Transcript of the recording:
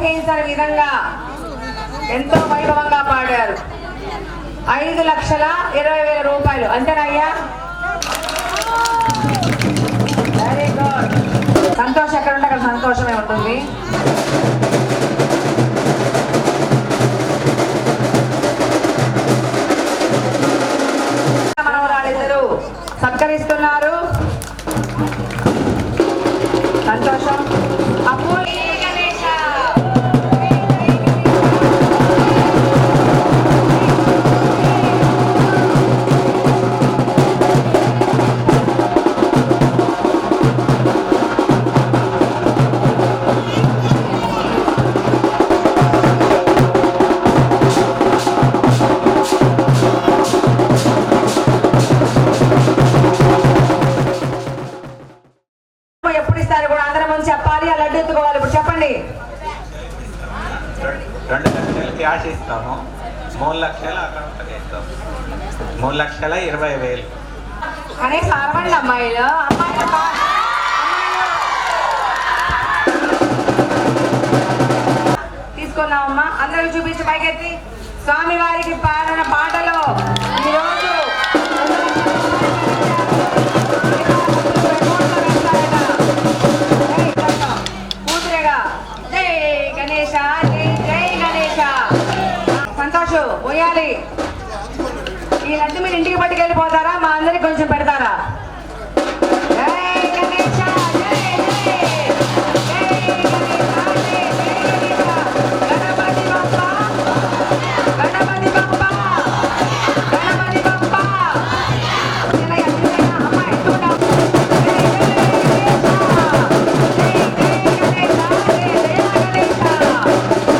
ఊహించని విధంగా ఎంతో వైభవంగా పాడారు. 5,20,000 రూపాయలు అంతేనయ్యా? Very good. సంతోషం ఎక్కడ ఉంటే అక్కడ సంతోషమే ఉంటుంది. మనవరాలిద్దరూ సత్కరిస్తున్నారు. సంతోషం. ఎప్పుడు ఇస్తారు కూడా అందరం ముందు చెప్పాలి. ఆ లడ్డు ఎత్తుకోవాలి. ఇప్పుడు చెప్పండి. 2 లక్షలు క్యాష్ ఇస్తాము, 3 లక్షలు అకౌంట్కి ఇస్తాము. 3,20,000. అని అరవండి అమ్మాయిలు. తీసుకున్నామమ్మా. అందరూ చూపించి పైకెత్తి. స్వామి వారికి పాడిన పాటలో ఈరోజు కూతురేగా జై గణేశ, జై జై గణేశ. సంతోషు పోయాలి. ఈ లడ్డు మీరు ఇంటికి పట్టుకెళ్ళిపోతారా? మా అందరికి కొంచెం పెడతారా?